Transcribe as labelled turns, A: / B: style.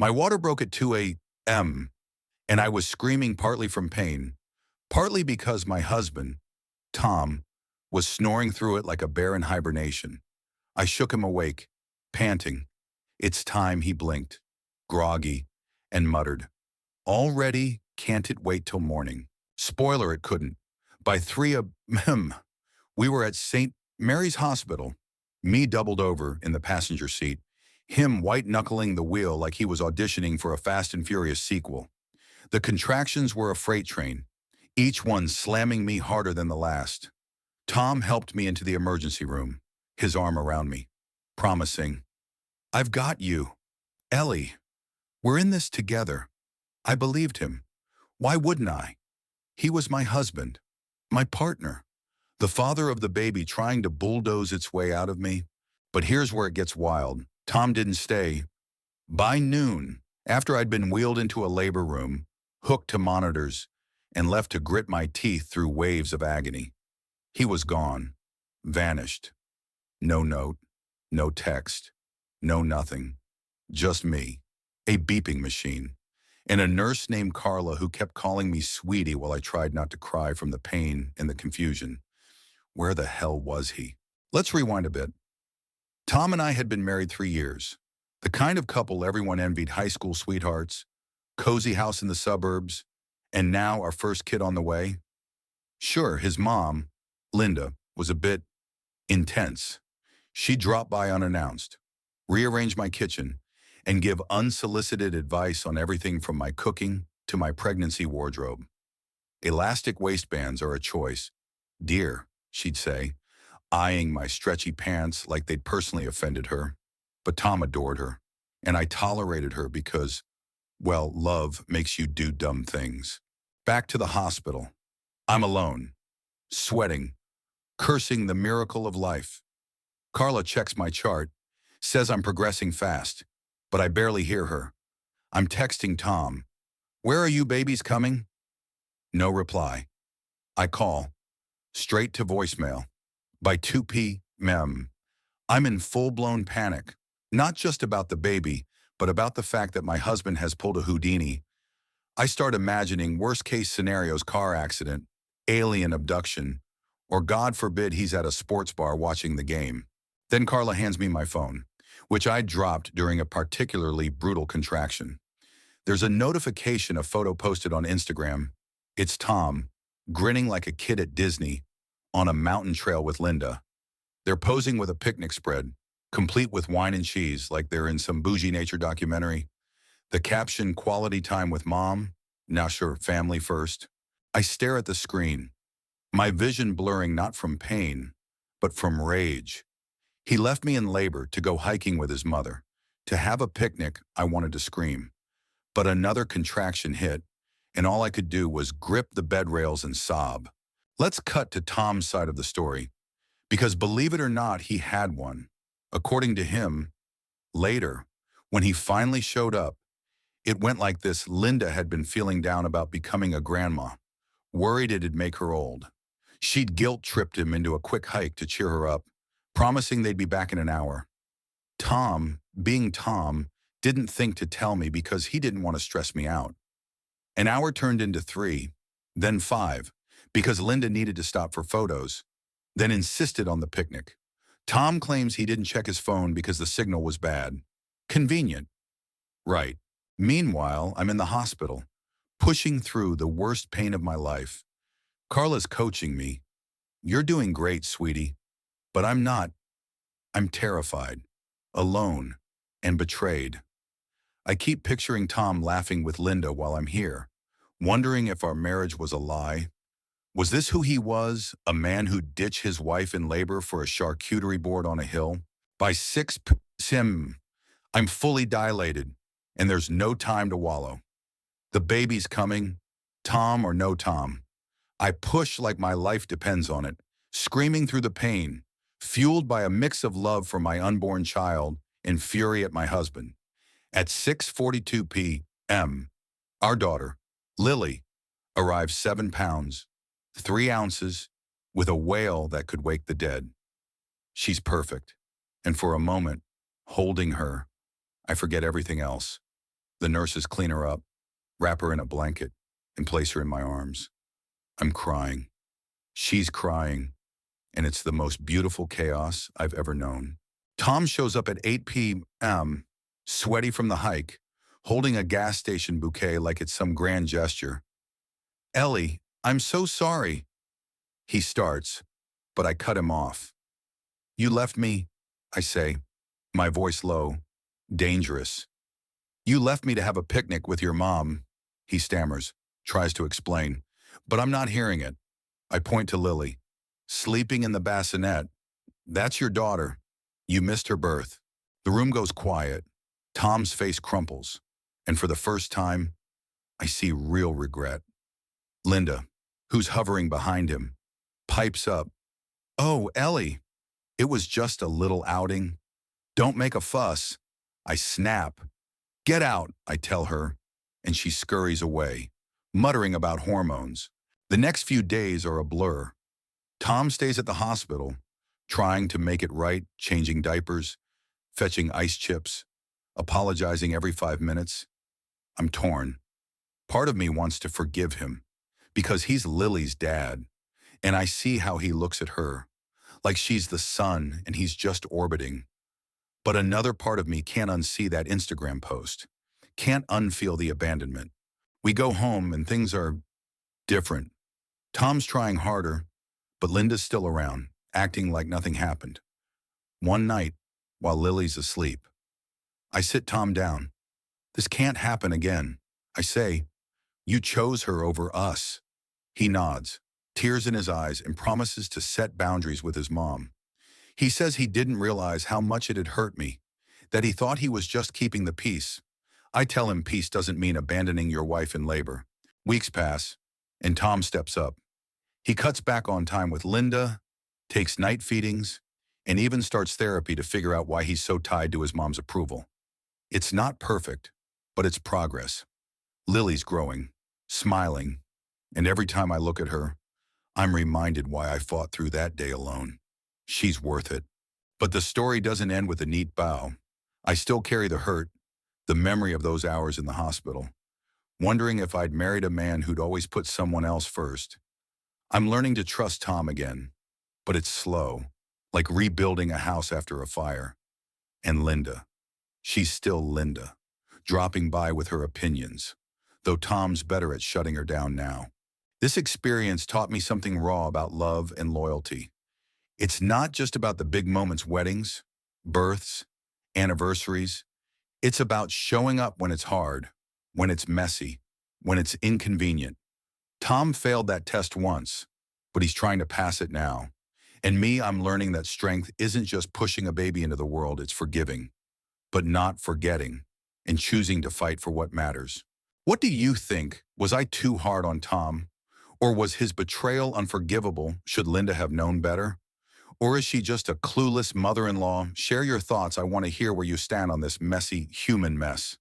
A: My water broke at 2 a.m., and I was screaming partly from pain, partly because my husband, Tom, was snoring through it like a bear in hibernation. I shook him awake, panting. "It's time," he blinked, groggy, and muttered, "Already? Can't it wait till morning?" Spoiler, it couldn't. By 3 a.m., we were at St. Mary's Hospital, me doubled over in the passenger seat, him white-knuckling the wheel like he was auditioning for a Fast and Furious sequel. The contractions were a freight train, each one slamming me harder than the last. Tom helped me into the emergency room, his arm around me, promising, "I've got you. Ellie, we're in this together." I believed him. Why wouldn't I? He was my husband, my partner, the father of the baby trying to bulldoze its way out of me. But here's where it gets wild. Tom didn't stay. By noon, after I'd been wheeled into a labor room, hooked to monitors, and left to grit my teeth through waves of agony, he was gone, vanished. No note, no text, no nothing. Just me, a beeping machine, and a nurse named Carla who kept calling me sweetie while I tried not to cry from the pain and the confusion. Where the hell was he? Let's rewind a bit. Tom and I had been married 3 years. The kind of couple everyone envied: high school sweethearts, cozy house in the suburbs, and now our first kid on the way. Sure, his mom, Linda, was a bit intense. She'd drop by unannounced, rearrange my kitchen, and give unsolicited advice on everything from my cooking to my pregnancy wardrobe. "Elastic waistbands are a choice, dear," she'd say, eyeing my stretchy pants like they'd personally offended her. But Tom adored her, and I tolerated her because, well, love makes you do dumb things. Back to the hospital. I'm alone, sweating, cursing the miracle of life. Carla checks my chart, says I'm progressing fast, but I barely hear her. I'm texting Tom. "Where are you babies coming?" No reply. I call, straight to voicemail. By 2 p.m., I'm in full-blown panic, not just about the baby, but about the fact that my husband has pulled a Houdini. I start imagining worst-case scenarios: car accident, alien abduction, or God forbid he's at a sports bar watching the game. Then Carla hands me my phone, which I dropped during a particularly brutal contraction. There's a notification, a photo posted on Instagram. It's Tom, grinning like a kid at Disney, on a mountain trail with Linda. They're posing with a picnic spread, complete with wine and cheese like they're in some bougie nature documentary. The caption, "Quality time with mom." Now sure, family first. I stare at the screen, my vision blurring not from pain, but from rage. He left me in labor to go hiking with his mother, to have a picnic. I wanted to scream. But another contraction hit, and all I could do was grip the bed rails and sob. Let's cut to Tom's side of the story, because believe it or not, he had one. According to him, later, when he finally showed up, it went like this. Linda had been feeling down about becoming a grandma, worried it'd make her old. She'd guilt-tripped him into a quick hike to cheer her up, promising they'd be back in an hour. Tom, being Tom, didn't think to tell me because he didn't want to stress me out. An hour turned into 3, then 5, because Linda needed to stop for photos, then insisted on the picnic. Tom claims he didn't check his phone because the signal was bad. Convenient. Right. Meanwhile, I'm in the hospital, pushing through the worst pain of my life. Carla's coaching me. "You're doing great, sweetie." But I'm not. I'm terrified, alone, and betrayed. I keep picturing Tom laughing with Linda while I'm here, wondering if our marriage was a lie. Was this who he was, a man who'd ditch his wife in labor for a charcuterie board on a hill? By 6 p.m., I'm fully dilated, and there's no time to wallow. The baby's coming, Tom or no Tom. I push like my life depends on it, screaming through the pain, fueled by a mix of love for my unborn child and fury at my husband. At 6:42 p.m., our daughter, Lily, arrives 7 pounds, 3 ounces, with a wail that could wake the dead. She's perfect, and for a moment, holding her, I forget everything else. The nurses clean her up, wrap her in a blanket, and place her in my arms. I'm crying. She's crying, and it's the most beautiful chaos I've ever known. Tom shows up at 8 p.m., sweaty from the hike, holding a gas station bouquet like it's some grand gesture. "Ellie, I'm so sorry," he starts, but I cut him off. "You left me," I say, my voice low, dangerous. "You left me to have a picnic with your mom," he stammers, tries to explain, but I'm not hearing it. I point to Lily, sleeping in the bassinet. "That's your daughter. You missed her birth." The room goes quiet. Tom's face crumples, and for the first time, I see real regret. Linda, who's hovering behind him, pipes up, "Oh, Ellie, it was just a little outing. Don't make a fuss." I snap. "Get out," I tell her, and she scurries away, muttering about hormones. The next few days are a blur. Tom stays at the hospital, trying to make it right, changing diapers, fetching ice chips, apologizing every 5 minutes. I'm torn. Part of me wants to forgive him, because he's Lily's dad, and I see how he looks at her, like she's the sun and he's just orbiting. But another part of me can't unsee that Instagram post, can't unfeel the abandonment. We go home and things are different. Tom's trying harder, but Linda's still around, acting like nothing happened. One night, while Lily's asleep, I sit Tom down. "This can't happen again," I say. "You chose her over us." He nods, tears in his eyes, and promises to set boundaries with his mom. He says he didn't realize how much it had hurt me, that he thought he was just keeping the peace. I tell him peace doesn't mean abandoning your wife in labor. Weeks pass, and Tom steps up. He cuts back on time with Linda, takes night feedings, and even starts therapy to figure out why he's so tied to his mom's approval. It's not perfect, but it's progress. Lily's growing, smiling, and every time I look at her, I'm reminded why I fought through that day alone. She's worth it. But the story doesn't end with a neat bow. I still carry the hurt, the memory of those hours in the hospital, wondering if I'd married a man who'd always put someone else first. I'm learning to trust Tom again, but it's slow, like rebuilding a house after a fire. And Linda, she's still Linda, dropping by with her opinions, though Tom's better at shutting her down now. This experience taught me something raw about love and loyalty. It's not just about the big moments, weddings, births, anniversaries. It's about showing up when it's hard, when it's messy, when it's inconvenient. Tom failed that test once, but he's trying to pass it now. And me, I'm learning that strength isn't just pushing a baby into the world, it's forgiving, but not forgetting, and choosing to fight for what matters. What do you think? Was I too hard on Tom? Or was his betrayal unforgivable? Should Linda have known better? Or is she just a clueless mother-in-law? Share your thoughts. I want to hear where you stand on this messy human mess.